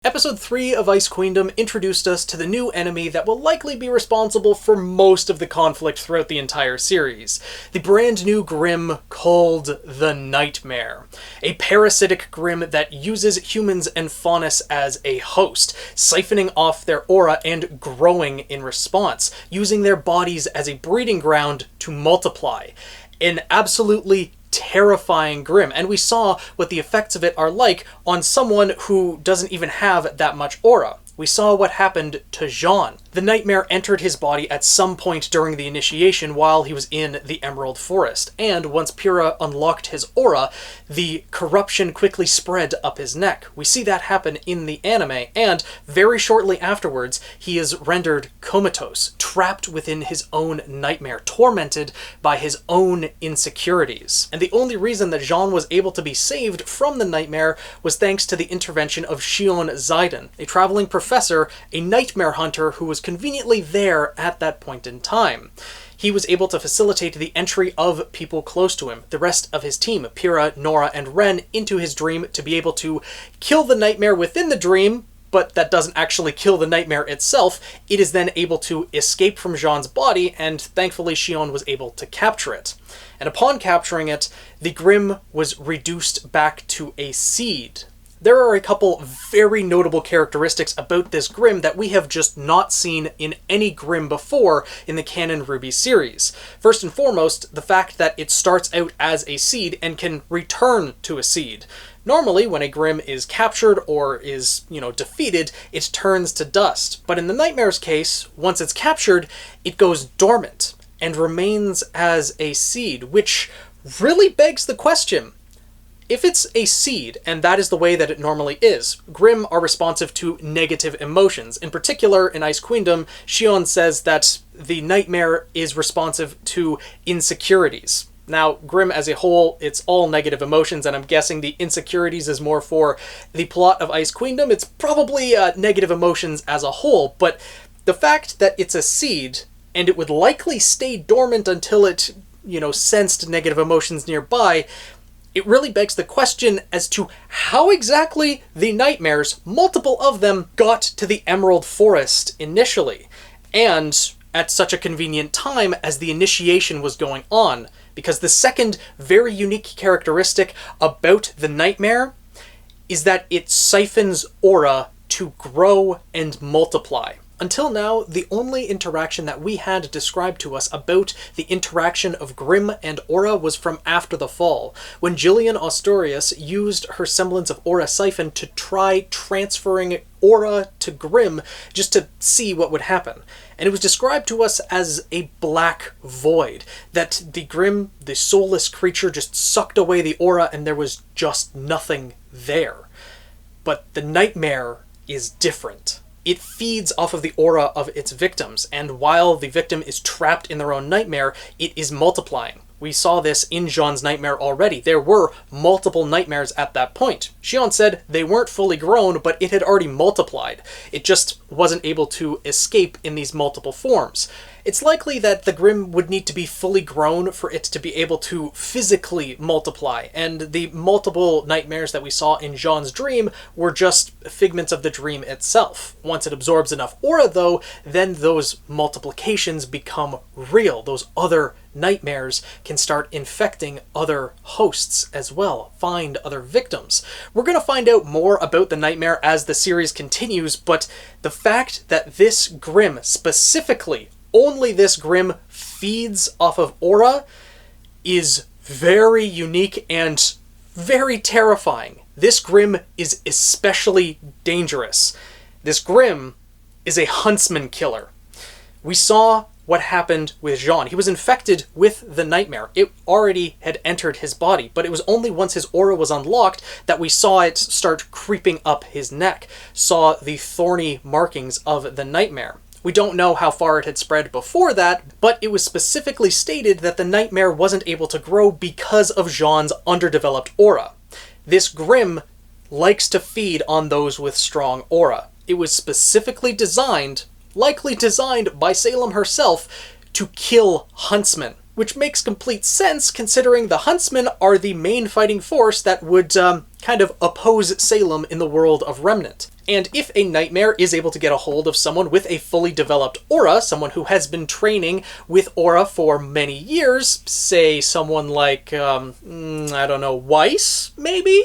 Episode 3 of Ice Queendom introduced us to the new enemy that will likely be responsible for most of the conflict throughout the entire series. The brand new Grimm called the Nightmare. A parasitic Grimm that uses humans and Faunus as a host, siphoning off their aura and growing in response, using their bodies as a breeding ground to multiply. An absolutely terrifying Grimm, and we saw what the effects of it are like on someone who doesn't even have that much aura. We saw what happened to Jean. The Nightmare entered his body at some point during the initiation while he was in the Emerald Forest, and once Pyrrha unlocked his aura, the corruption quickly spread up his neck. We see that happen in the anime, and very shortly afterwards, he is rendered comatose, trapped within his own nightmare, tormented by his own insecurities. And the only reason that Jean was able to be saved from the Nightmare was thanks to the intervention of Shion Zaiden, a traveling professor, a nightmare hunter who was conveniently there at that point in time. He was able to facilitate the entry of people close to him, the rest of his team, Pyrrha, Nora, and Ren, into his dream to be able to kill the Nightmare within the dream, but that doesn't actually kill the Nightmare itself. It is then able to escape from Jean's body, and thankfully Shion was able to capture it. And upon capturing it, the Grimm was reduced back to a seed. There are a couple very notable characteristics about this Grimm that we have just not seen in any Grimm before in the canon RWBY series. First and foremost, the fact that it starts out as a seed and can return to a seed. Normally, when a Grimm is captured or is, defeated, it turns to dust. But in the Nightmare's case, once it's captured, it goes dormant and remains as a seed, which really begs the question. If it's a seed, and that is the way that it normally is, Grimm are responsive to negative emotions. In particular, in Ice Queendom, Shion says that the Nightmare is responsive to insecurities. Now, Grimm as a whole, it's all negative emotions, and I'm guessing the insecurities is more for the plot of Ice Queendom. It's probably negative emotions as a whole, but the fact that it's a seed, and it would likely stay dormant until it, sensed negative emotions nearby, it really begs the question as to how exactly the Nightmares, multiple of them, got to the Emerald Forest initially, and at such a convenient time as the initiation was going on, because the second very unique characteristic about the Nightmare is that it siphons aura to grow and multiply. Until now, the only interaction that we had described to us about the interaction of Grimm and aura was from after the fall, when Jillian Ostorius used her semblance of aura siphon to try transferring aura to Grimm just to see what would happen. And it was described to us as a black void, that the Grimm, the soulless creature, just sucked away the aura and there was just nothing there. But the Nightmare is different. It feeds off of the aura of its victims, and while the victim is trapped in their own nightmare, it is multiplying. We saw this in Jean's nightmare already. There were multiple nightmares at that point. Shion said they weren't fully grown, but it had already multiplied. It just wasn't able to escape in these multiple forms. It's likely that the Grimm would need to be fully grown for it to be able to physically multiply, and the multiple nightmares that we saw in Jean's dream were just figments of the dream itself. Once it absorbs enough aura, though, then those multiplications become real. Those other nightmares can start infecting other hosts as well, find other victims. We're going to find out more about the Nightmare as the series continues, but the fact that this Grimm specifically, only this Grimm, feeds off of aura is very unique and very terrifying. This Grimm is especially dangerous. This Grimm is a huntsman killer. We saw what happened with Jean. He was infected with the Nightmare. It already had entered his body, but it was only once his aura was unlocked that we saw it start creeping up his neck, saw the thorny markings of the Nightmare. We don't know how far it had spread before that, but it was specifically stated that the Nightmare wasn't able to grow because of Jean's underdeveloped aura. This Grimm likes to feed on those with strong aura. It was specifically designed, likely designed by Salem herself, to kill huntsmen, which makes complete sense considering the huntsmen are the main fighting force that would kind of oppose Salem in the world of Remnant. And if a nightmare is able to get a hold of someone with a fully developed aura, someone who has been training with aura for many years, say someone like, I don't know, Weiss, maybe,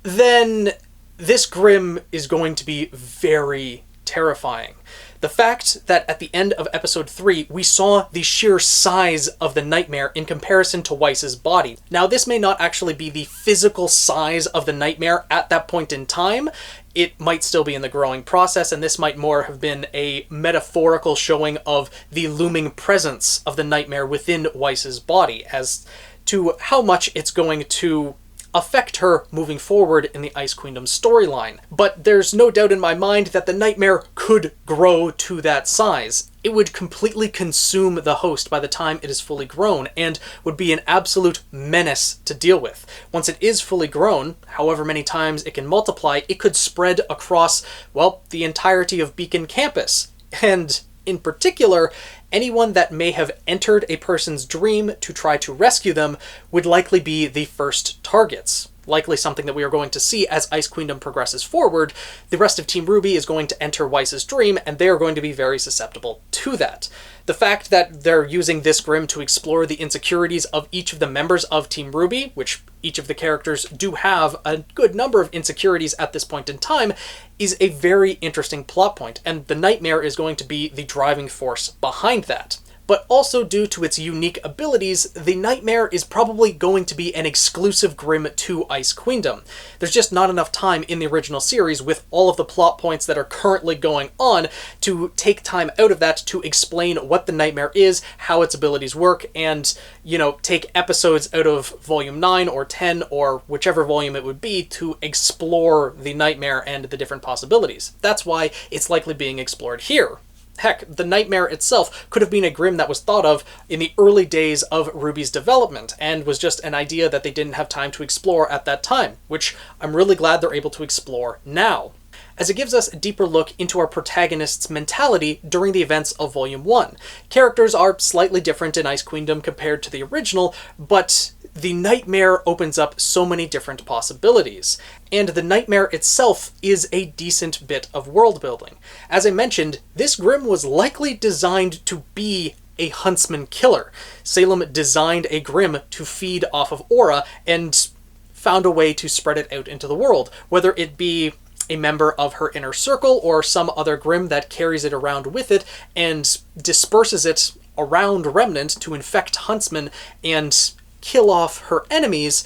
then this Grimm is going to be very terrifying. The fact that at the end of episode 3, we saw the sheer size of the nightmare in comparison to Weiss's body. Now, this may not actually be the physical size of the nightmare at that point in time. It might still be in the growing process, and this might more have been a metaphorical showing of the looming presence of the nightmare within Weiss's body, as to how much it's going to affect her moving forward in the Ice Queendom storyline. But there's no doubt in my mind that the nightmare could grow to that size. It would completely consume the host by the time it is fully grown, and would be an absolute menace to deal with. Once it is fully grown, however many times it can multiply, it could spread across, well, the entirety of Beacon campus. And in particular, anyone that may have entered a person's dream to try to rescue them would likely be the first targets. Likely something that we are going to see as Ice Queendom progresses forward. The rest of Team RWBY is going to enter Weiss's dream, and they are going to be very susceptible to that. The fact that they're using this Grimm to explore the insecurities of each of the members of Team RWBY, which each of the characters do have a good number of insecurities at this point in time, is a very interesting plot point, and the nightmare is going to be the driving force behind that. But also due to its unique abilities, the nightmare is probably going to be an exclusive Grimm to Ice Queendom. There's just not enough time in the original series with all of the plot points that are currently going on to take time out of that to explain what the nightmare is, how its abilities work, and, you know, take episodes out of Volume 9 or 10 or whichever volume it would be to explore the nightmare and the different possibilities. That's why it's likely being explored here. Heck, the nightmare itself could have been a Grimm that was thought of in the early days of RWBY's development, and was just an idea that they didn't have time to explore at that time, which I'm really glad they're able to explore now, as it gives us a deeper look into our protagonist's mentality during the events of Volume 1. Characters are slightly different in Ice Queendom compared to the original, but the nightmare opens up so many different possibilities, and the nightmare itself is a decent bit of world building. As I mentioned, this Grimm was likely designed to be a huntsman killer. Salem designed a Grimm to feed off of aura, and found a way to spread it out into the world, whether it be a member of her inner circle or some other Grimm that carries it around with it and disperses it around Remnant to infect huntsmen and kill off her enemies.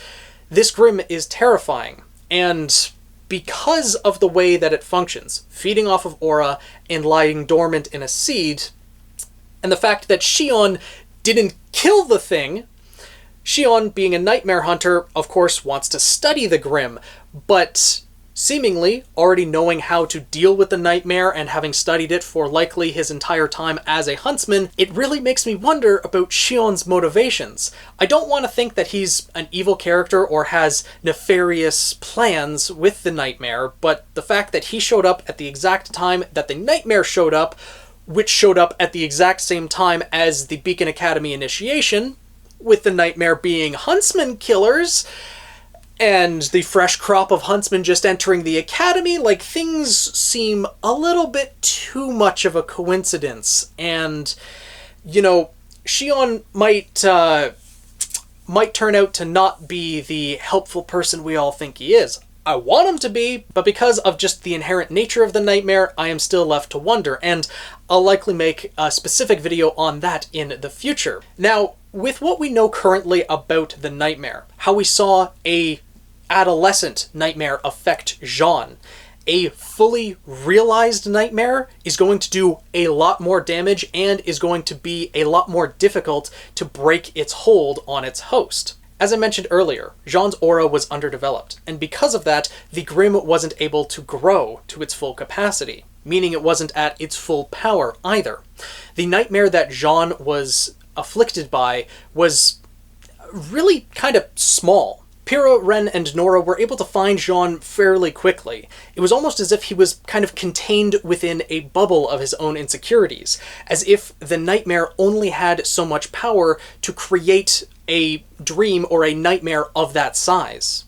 This Grimm is terrifying, and because of the way that it functions, feeding off of aura and lying dormant in a seed, and the fact that Shion didn't kill the thing, Shion, being a nightmare hunter, of course wants to study the Grimm, but seemingly already knowing how to deal with the nightmare and having studied it for likely his entire time as a huntsman, it really makes me wonder about Shion's motivations. I don't want to think that he's an evil character or has nefarious plans with the nightmare, but the fact that he showed up at the exact time that the nightmare showed up, which showed up at the exact same time as the Beacon Academy initiation, with the nightmare being huntsman killers, and the fresh crop of huntsmen just entering the academy, like, things seem a little bit too much of a coincidence. And, you know, Shion might turn out to not be the helpful person we all think he is. I want him to be, but because of just the inherent nature of the nightmare, I am still left to wonder, and I'll likely make a specific video on that in the future. Now, with what we know currently about the nightmare, how we saw a adolescent nightmare affect Jean, a fully realized nightmare is going to do a lot more damage and is going to be a lot more difficult to break its hold on its host. As I mentioned earlier, Jean's aura was underdeveloped, and because of that, the Grimm wasn't able to grow to its full capacity, meaning it wasn't at its full power either. The nightmare that Jean was afflicted by was really kind of small. Pyrrha, Ren, and Nora were able to find Jean fairly quickly. It was almost as if he was kind of contained within a bubble of his own insecurities, as if the nightmare only had so much power to create a dream or a nightmare of that size.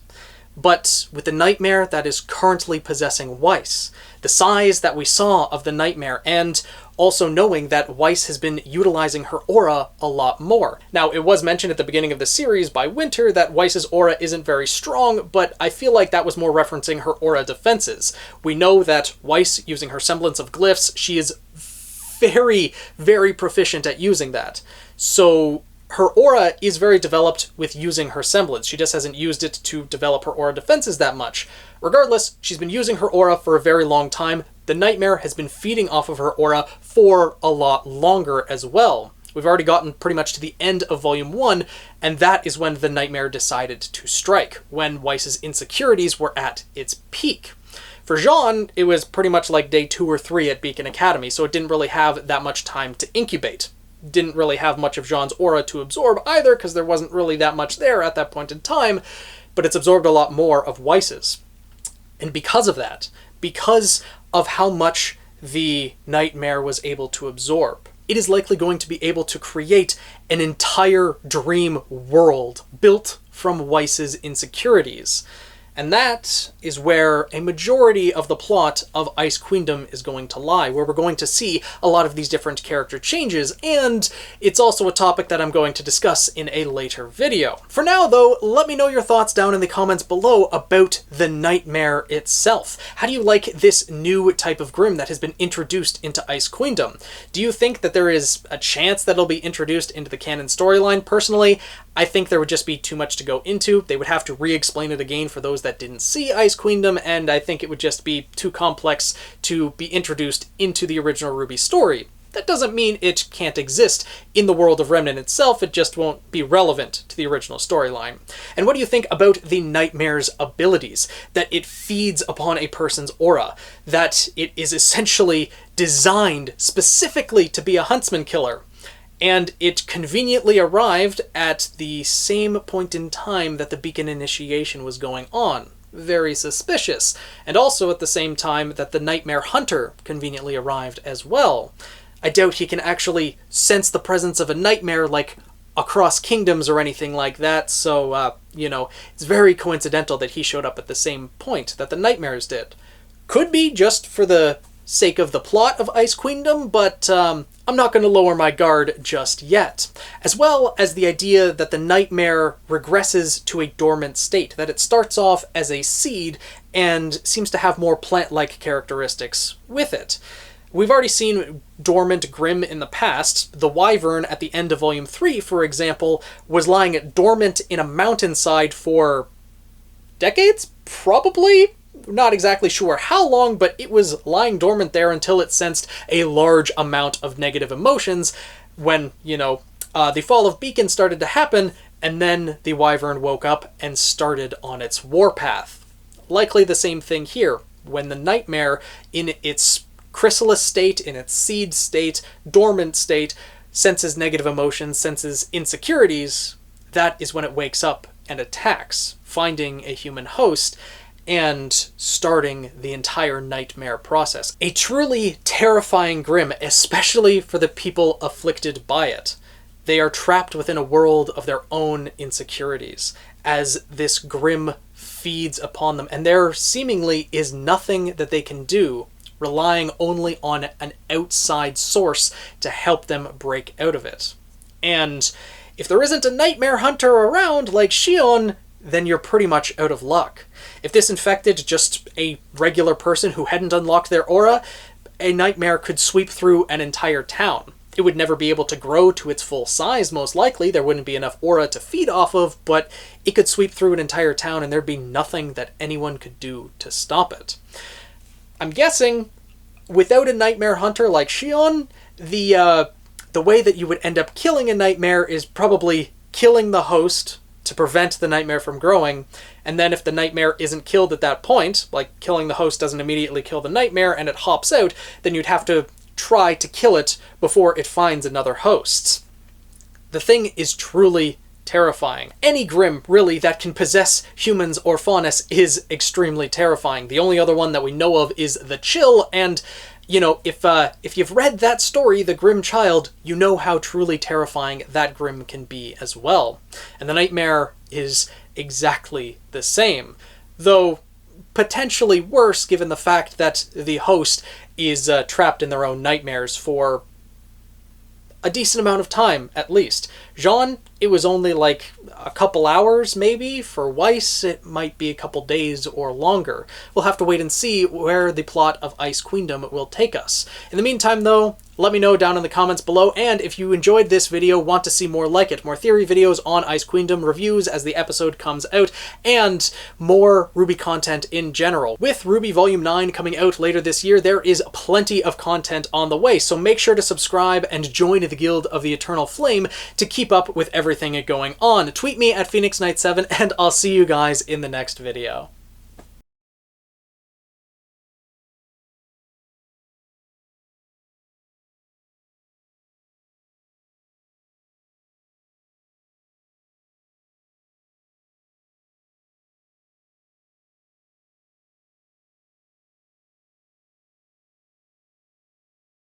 But with the nightmare that is currently possessing Weiss, the size that we saw of the nightmare, and also knowing that Weiss has been utilizing her aura a lot more. Now, it was mentioned at the beginning of the series by Winter that Weiss's aura isn't very strong, but I feel like that was more referencing her aura defenses. We know that Weiss, using her semblance of glyphs, she is very, very proficient at using that. So her aura is very developed with using her semblance. She just hasn't used it to develop her aura defenses that much. Regardless, she's been using her aura for a very long time. The nightmare has been feeding off of her aura for a lot longer as well. We've already gotten pretty much to the end of Volume 1, and that is when the nightmare decided to strike, when Weiss's insecurities were at its peak. For Jean, it was pretty much like day 2 or 3 at Beacon Academy, so it didn't really have that much time to incubate. Didn't really have much of Jean's aura to absorb either, because there wasn't really that much there at that point in time, but it's absorbed a lot more of Weiss's. And because of that, because of how much the nightmare was able to absorb, it is likely going to be able to create an entire dream world built from Weiss's insecurities. And that is where a majority of the plot of Ice Queendom is going to lie, where we're going to see a lot of these different character changes, and it's also a topic that I'm going to discuss in a later video. For now, though, let me know your thoughts down in the comments below about the nightmare itself. How do you like this new type of Grimm that has been introduced into Ice Queendom? Do you think that there is a chance that it'll be introduced into the canon storyline? Personally, I think there would just be too much to go into. They would have to re-explain it again for those that didn't see Ice Queendom, and I think it would just be too complex to be introduced into the original RWBY story. That doesn't mean it can't exist in the world of Remnant itself, it just won't be relevant to the original storyline. And what do you think about the nightmare's abilities? That it feeds upon a person's aura, that it is essentially designed specifically to be a huntsman killer, and it conveniently arrived at the same point in time that the Beacon initiation was going on. Very suspicious. And also at the same time that the Nightmare Hunter conveniently arrived as well. I doubt he can actually sense the presence of a nightmare, like, across kingdoms or anything like that, so, it's very coincidental that he showed up at the same point that the nightmares did. Could be just for the sake of the plot of Ice Queendom, but I'm not going to lower my guard just yet. As well as the idea that the nightmare regresses to a dormant state, that it starts off as a seed and seems to have more plant-like characteristics with it. We've already seen dormant Grimm in the past. The Wyvern at the end of Volume 3, for example, was lying dormant in a mountainside for decades? Probably? Not exactly sure how long, but it was lying dormant there until it sensed a large amount of negative emotions when, the fall of Beacon started to happen, and then the Wyvern woke up and started on its warpath. Likely the same thing here, when the nightmare, in its chrysalis state, in its seed state, dormant state, senses negative emotions, senses insecurities, that is when it wakes up and attacks, finding a human host, and starting the entire nightmare process. A truly terrifying Grimm, especially for the people afflicted by it. They are trapped within a world of their own insecurities, as this Grimm feeds upon them, and there seemingly is nothing that they can do, relying only on an outside source to help them break out of it. And if there isn't a nightmare hunter around like Shion, then you're pretty much out of luck. If this infected just a regular person who hadn't unlocked their aura, a nightmare could sweep through an entire town. It would never be able to grow to its full size, most likely. There wouldn't be enough aura to feed off of, but it could sweep through an entire town and there'd be nothing that anyone could do to stop it. I'm guessing, without a nightmare hunter like Shion, the way that you would end up killing a nightmare is probably killing the host to prevent the nightmare from growing, and then if the nightmare isn't killed at that point, like killing the host doesn't immediately kill the nightmare and it hops out, then you'd have to try to kill it before it finds another host. The thing is truly terrifying. Any Grimm, really, that can possess humans or Faunus is extremely terrifying. The only other one that we know of is the Chill, and if you've read that story, The Grimm Child, you know how truly terrifying that Grimm can be as well. And the nightmare is exactly the same. Though, potentially worse given the fact that the host is trapped in their own nightmares for a decent amount of time, at least. Jean, it was only like a couple hours, maybe. For Weiss, it might be a couple days or longer. We'll have to wait and see where the plot of Ice Queendom will take us. In the meantime, though, let me know down in the comments below, and if you enjoyed this video, want to see more like it, more theory videos on Ice Queendom, reviews as the episode comes out, and more RWBY content in general. With RWBY Volume 9 coming out later this year, there is plenty of content on the way, so make sure to subscribe and join the Guild of the Eternal Flame to keep up with everything going on. Tweet me at PhoenixKnight7, and I'll see you guys in the next video.